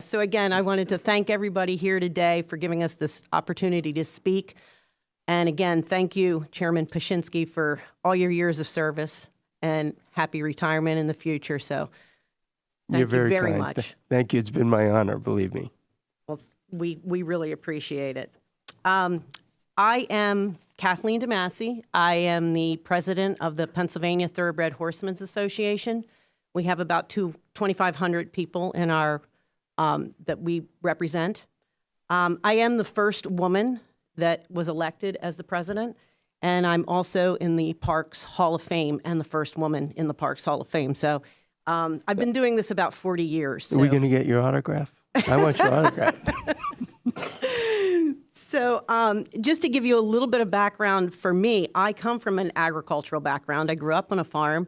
So again, I wanted to thank everybody here today for giving us this opportunity to speak. And again, thank you, Chairman Pashinsky, for all your years of service, and happy retirement in the future. So thank you very much. Thank you. It's been my honor, believe me. Well, we really appreciate it. I am Kathleen DeMasi. I am the president of the Pennsylvania Thoroughbred Horsemen's Association. We have about 2,500 people in our that we represent. I am the first woman that was elected as the president, and I'm also in the Parks Hall of Fame and the first woman in the Parks Hall of Fame. So I've been doing this about 40 years. So. Are we going to get your autograph? I want your autograph. So just to give you a little bit of background for me, I come from an agricultural background. I grew up on a farm.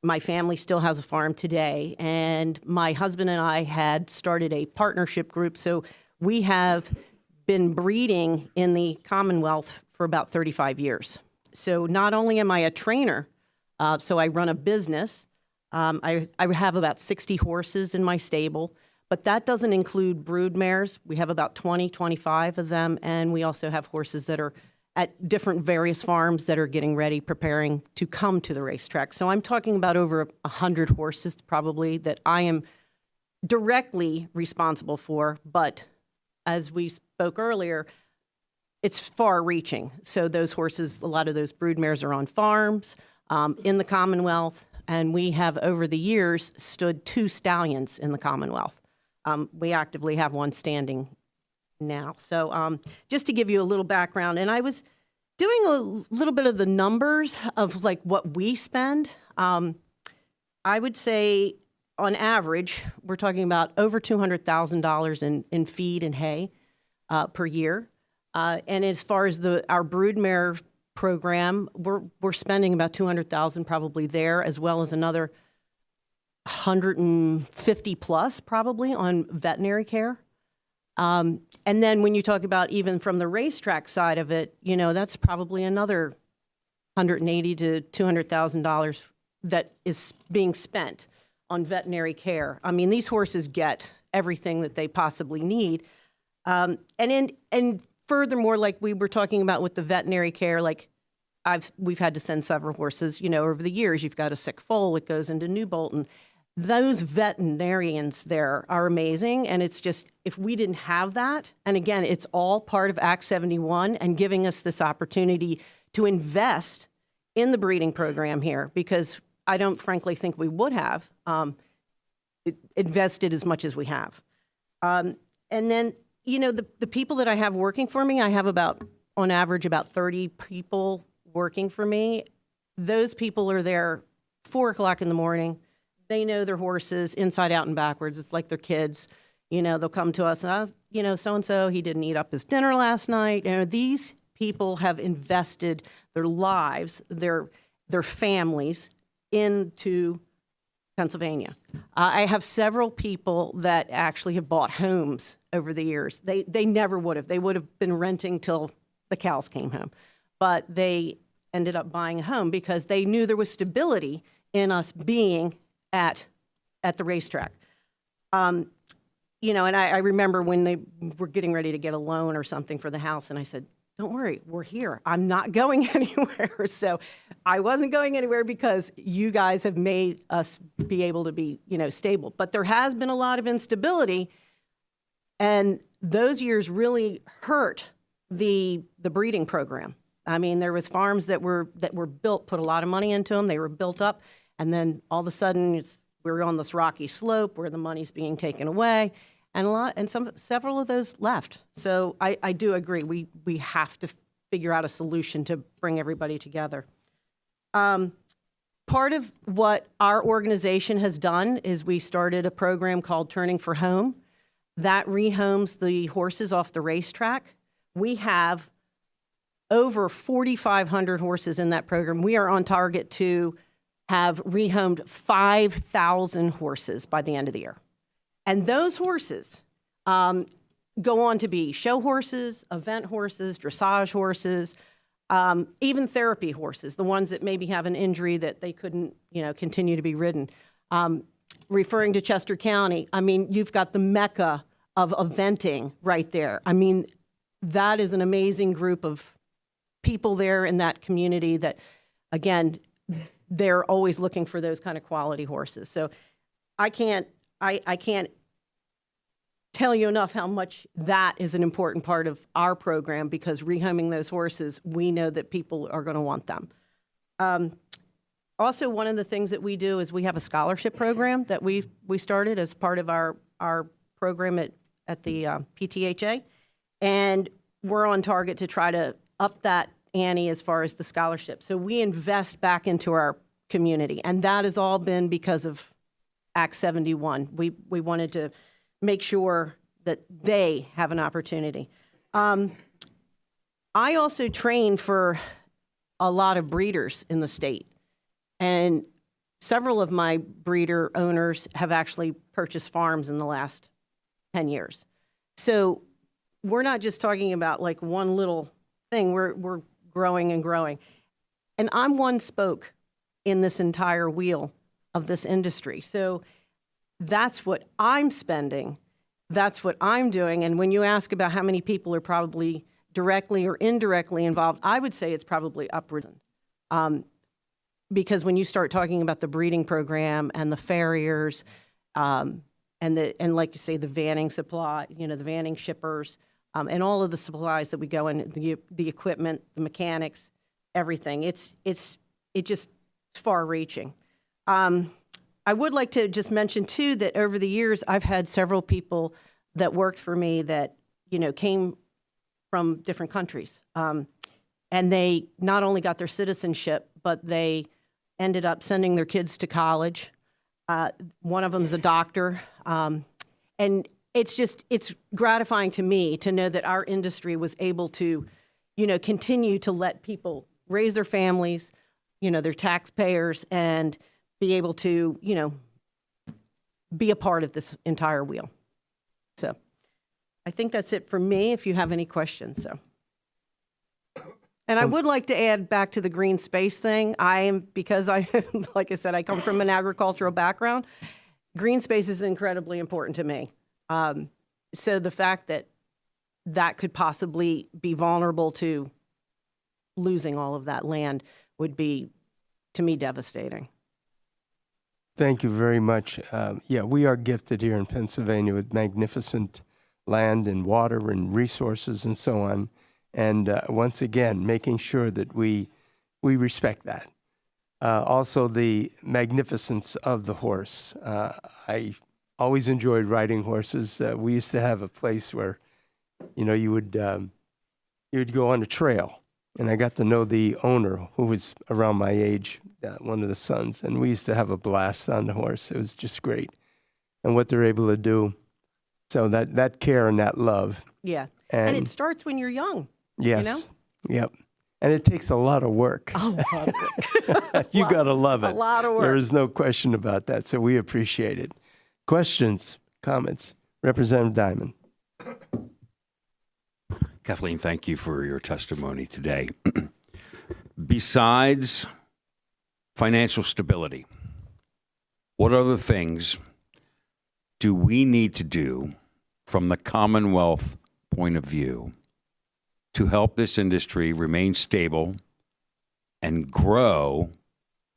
My family still has a farm today, and my husband and I had started a partnership group. So we have been breeding in the Commonwealth for about 35 years. So not only am I a trainer, so I run a business. I have about 60 horses in my stable, but that doesn't include brood mares. We have about 20, 25 of them, and we also have horses that are at different various farms that are getting ready, preparing to come to the racetrack. So I'm talking about over 100 horses probably that I am directly responsible for, but as we spoke earlier, it's far-reaching. So those horses, a lot of those brood mares are on farms in the Commonwealth, and we have over the years stood 2 stallions in the Commonwealth. We actively have one standing now. So just to give you a little background, and I was doing a little bit of the numbers of like what we spend. I would say on average, we're talking about over $200,000 in feed and hay per year. And as far as our broodmare program, we're spending about $200,000 probably there, as well as another 150 plus probably on veterinary care. And then when you talk about even from the racetrack side of it, you know, that's probably another $180,000 to $200,000 that is being spent on veterinary care. I mean, these horses get everything that they possibly need. And furthermore, like we were talking about with the veterinary care, like we've had to send several horses, you know, over the years. You've got a sick foal, it goes into New Bolton. Those veterinarians there are amazing, and it's just, if we didn't have that, and again, it's all part of Act 71 and giving us this opportunity to invest in the breeding program here, because I don't frankly think we would have invested as much as we have. And then, you know, the people that I have working for me, I have about, on average, about 30 people working for me. Those people are there 4 o'clock in the morning. They know their horses inside out and backwards. It's like their kids. You know, they'll come to us and, you know, so-and-so, he didn't eat up his dinner last night. You know, these people have invested their lives, their families into Pennsylvania. I have several people that actually have bought homes over the years. They never would have. They would have been renting till the cows came home. But they ended up buying a home because they knew there was stability in us being at the racetrack. You know, and I remember when they were getting ready to get a loan or something for the house, and I said, don't worry, we're here. I'm not going anywhere. So I wasn't going anywhere because you guys have made us be able to be, you know, stable. But there has been a lot of instability, and those years really hurt the breeding program. I mean, there was farms that were built, put a lot of money into them. They were built up. And then all of a sudden, we're on this rocky slope where the money's being taken away, and several of those left. So I do agree. We have to figure out a solution to bring everybody together. Part of what our organization has done is we started a program called Turning for Home that rehomes the horses off the racetrack. We have over 4,500 horses in that program. We are on target to have rehomed 5,000 horses by the end of the year. And those horses go on to be show horses, event horses, dressage horses, even therapy horses, the ones that maybe have an injury that they couldn't, you know, continue to be ridden. referring to Chester County, I mean, you've got the mecca of eventing right there. I mean, that is an amazing group of people there in that community that, again, they're always looking for those kind of quality horses. So I can't tell you enough how much that is an important part of our program, because rehoming those horses, we know that people are going to want them. Also, one of the things that we do is we have a scholarship program that we started as part of our program at the PTHA, and we're on target to try to up that ante as far as the scholarship. So we invest back into our community, and that has all been because of Act 71. We wanted to make sure that they have an opportunity. I also train for a lot of breeders in the state, and several of my breeder owners have actually purchased farms in the last 10 years. So we're not just talking about like one little thing, we're growing and growing. And I'm one spoke in this entire wheel of this industry. So that's what I'm spending. That's what I'm doing. And when you ask about how many people are probably directly or indirectly involved, I would say it's probably upwards. Because when you start talking about the breeding program and the farriers, and like you say, the vanning supply, the vanning shippers, and all of the supplies that we go in, the equipment, the mechanics, everything. It just far-reaching. I would like to just mention too that over the years I've had several people that worked for me that came from different countries, and they not only got their citizenship, but they ended up sending their kids to college. One of them is a doctor, and it's gratifying to me to know that our industry was able to, continue to let people raise their families, they're taxpayers, and be able to, be a part of this entire wheel. So I think that's it for me, if you have any questions. So. And I would like to add back to the green space thing. Because like I said, I come from an agricultural background. Green space is incredibly important to me. So the fact that could possibly be vulnerable to losing all of that land would be, to me, devastating. Thank you very much. We are gifted here in Pennsylvania with magnificent land and water and resources and so on. And once again, making sure that we respect that. Also, the magnificence of the horse. I always enjoyed riding horses. We used to have a place where, you would go on a trail, and I got to know the owner, who was around my age, one of the sons, and we used to have a blast on the horse. It was just great, and what they're able to do. So that care and that love. Yeah, and it starts when you're young. Yes. Yep. And it takes a lot of work. A lot of work. You got to love it. A lot of work. There is no question about that. So we appreciate it. Questions, comments? Representative Diamond. Kathleen, thank you for your testimony today. Besides financial stability, what other things do we need to do from the Commonwealth point of view to help this industry remain stable and grow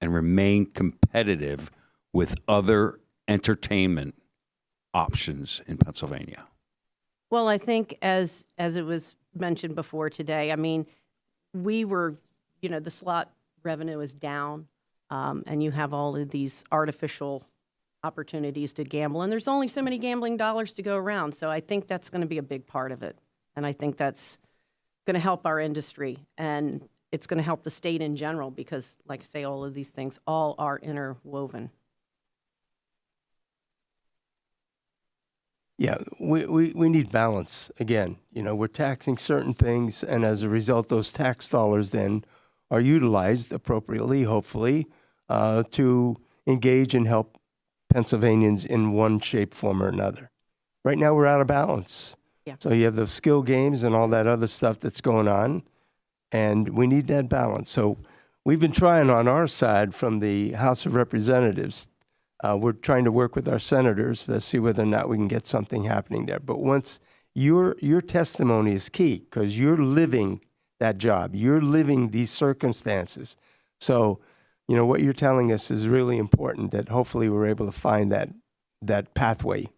and remain competitive with other entertainment options in Pennsylvania? Well, I think as it was mentioned before today, I mean, we were, the slot revenue is down, and you have all of these artificial opportunities to gamble, and there's only so many gambling dollars to go around. So I think that's going to be a big part of it. And I think that's going to help our industry, and it's going to help the state in general, because, like I say, all of these things all are interwoven. Yeah, we need balance. Again, we're taxing certain things, and as a result, those tax dollars then are utilized appropriately, hopefully, to engage and help Pennsylvanians in one shape, form, or another. Right now, we're out of balance. Yeah. So you have the skill games and all that other stuff that's going on, and we need that balance. So we've been trying on our side from the House of Representatives We're trying to work with our senators to see whether or not we can get something happening there. But once your testimony is key because you're living that job, you're living these circumstances. So, what you're telling us is really important. That hopefully we're able to find that pathway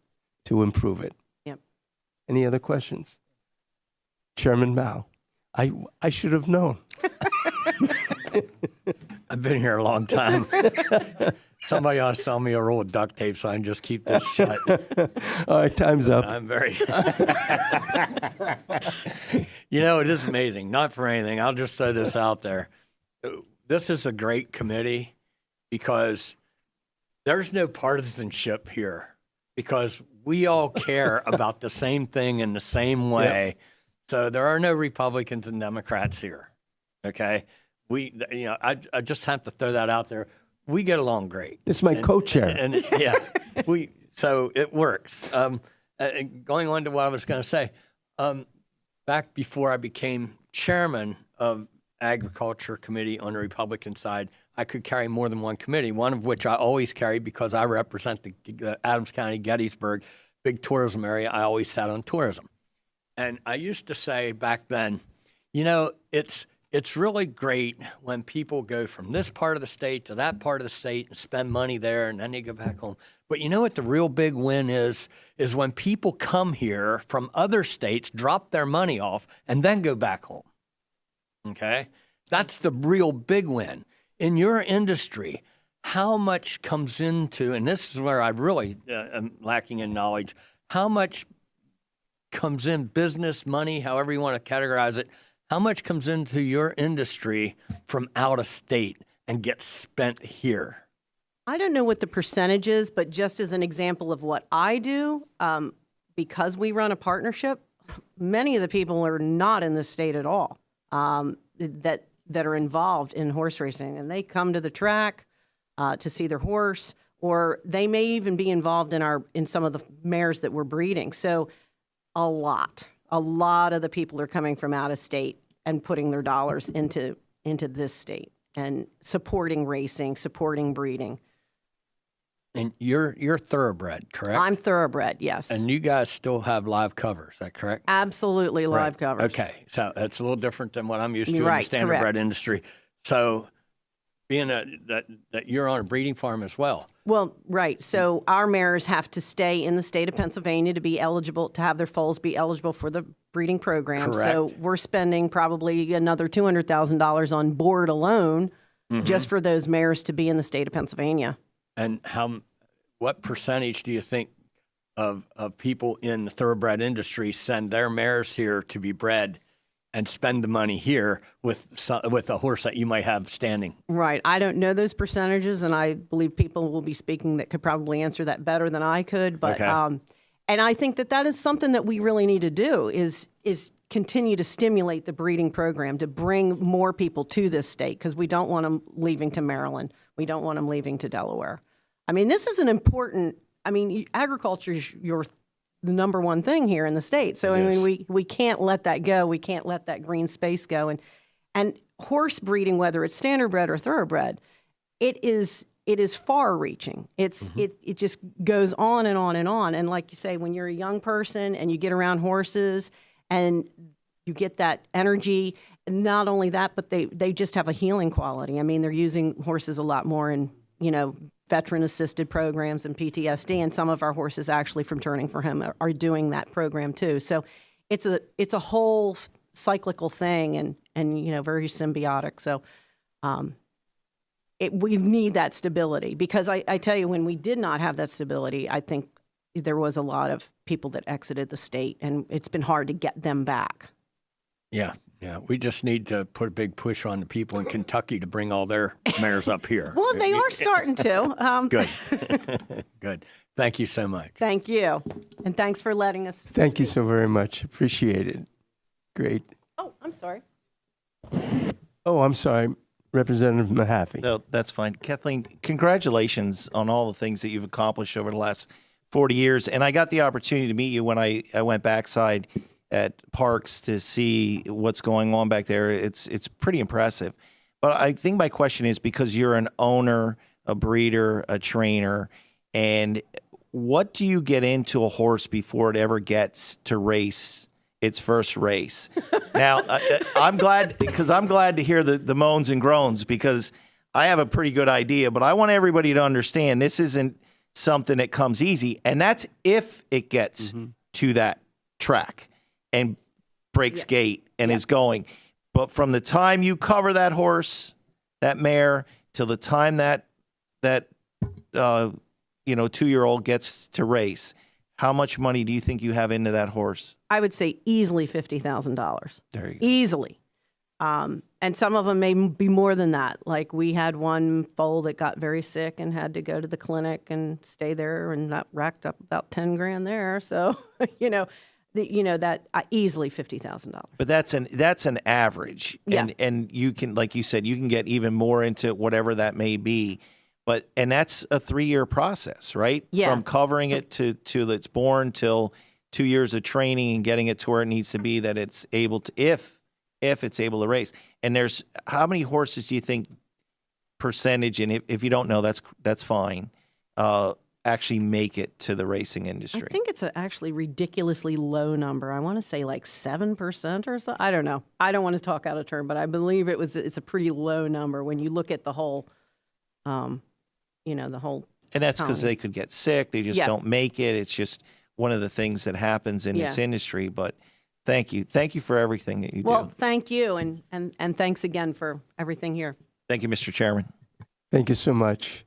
to improve it. Yep. Any other questions? Chairman Mao, I should have known. I've been here a long time. Somebody ought to sell me a roll of duct tape so I can just keep this shut. All right, time's up. I'm very. It is amazing. Not for anything. I'll just throw this out there. This is a great committee because there's no partisanship here because we all care about the same thing in the same way. Yep. So there are no Republicans and Democrats here. Okay. I just have to throw that out there. We get along great. It's my co-chair. And so it works. Going on to what I was going to say, back before I became chairman of Agriculture Committee on the Republican side, I could carry more than one committee, one of which I always carry because I represent the Adams County, Gettysburg, big tourism area. I always sat on tourism. And I used to say back then, it's really great when people go from this part of the state to that part of the state and spend money there and then they go back home. But you know what the real big win is when people come here from other states, drop their money off, and then go back home. Okay? That's the real big win. In your industry, how much comes into, and this is where I really am lacking in knowledge, how much comes in business, money, however you want to categorize it, how much comes into your industry from out of state and gets spent here? I don't know what the percentage is, but just as an example of what I do, because we run a partnership, many of the people are not in the state at all that are involved in horse racing. And they come to the track to see their horse, or they may even be involved in some of the mares that we're breeding. So a lot of the people are coming from out of state and putting their dollars into this state and supporting racing, supporting breeding. And you're thoroughbred, correct? I'm thoroughbred, yes. And you guys still have live cover, is that correct? Absolutely live covers. Okay, so it's a little different than what I'm used to in the Right, standardbred correct. industry. So being that you're on a breeding farm as well. Well, right. So our mares have to stay in the state of Pennsylvania to be eligible, to have their foals be eligible for the breeding program. Correct. So we're spending probably another $200,000 on board alone just for those mares to be in the state of Pennsylvania. And what percentage do you think of people in the thoroughbred industry send their mares here to be bred and spend the money here with a horse that you might have standing? Right. I don't know those percentages, and I believe people will be speaking that could probably answer that better than I could. But Okay. And I think that is something that we really need to do is continue to stimulate the breeding program to bring more people to this state, because we don't want them leaving to Maryland. We don't want them leaving to Delaware. I mean, this is an important. I mean, agriculture is the number one thing here in the state. So I mean, we can't let that go. We can't let that green space go. And horse breeding, whether it's standardbred or thoroughbred, it is far reaching. It just goes on and on and on. And like you say, when you're a young person and you get around horses and you get that energy, not only that, but they just have a healing quality. I mean, they're using horses a lot more in, veteran-assisted programs and PTSD, and some of our horses actually from Turning for Him are doing that program too. So it's a whole cyclical thing and very symbiotic. So we need that stability, because I tell you, when we did not have that stability, I think there was a lot of people that exited the state, and it's been hard to get them back. Yeah. We just need to put a big push on the people in Kentucky to bring all their mares up here. Well, they are starting to. Good. Good. Thank you so much. Thank you. And thanks for letting us Thank you so very much. Appreciate it. Great. Oh, I'm sorry. Oh, I'm sorry. Representative Mahaffey. No, that's fine. Kathleen, congratulations on all the things that you've accomplished over the last 40 years. And I got the opportunity to meet you when I went backside at Parks to see what's going on back there. It's pretty impressive. But I think my question is, because you're an owner, a breeder, a trainer, And what do you get into a horse before it ever gets to race its first race? Now, I'm glad to hear the moans and groans, because I have a pretty good idea, but I want everybody to understand this isn't something that comes easy. And that's if it gets to that track and breaks gate and is going. But from the time you cover that horse, that mare, till the time that 2-year-old gets to race, how much money do you think you have into that horse? I would say easily $50,000. There you go. Easily. And some of them may be more than that. Like we had one foal that got very sick and had to go to the clinic and stay there, and that racked up about 10 grand there. So, that easily $50,000. But that's an average. Yeah. And you can, like you said, you can get even more into whatever that may be. And that's a 3-year process, right? Yeah. From covering it to it's born, till 2 years of training and getting it to where it needs to be, that it's able to, if it's able to race. And there's, how many horses do you think percentage, and if you don't know, that's fine, actually make it to the racing industry? I think it's actually ridiculously low number. I want to say like 7% or so. I don't know. I don't want to talk out of turn, but I believe it's a pretty low number when you look at the whole, the whole. And that's because they could get sick. They just don't make it. It's just one of the things that happens in this industry. But thank you. Thank you for everything that you do. Well, thank you. And thanks again for everything here. Thank you, Mr. Chairman. Thank you so much.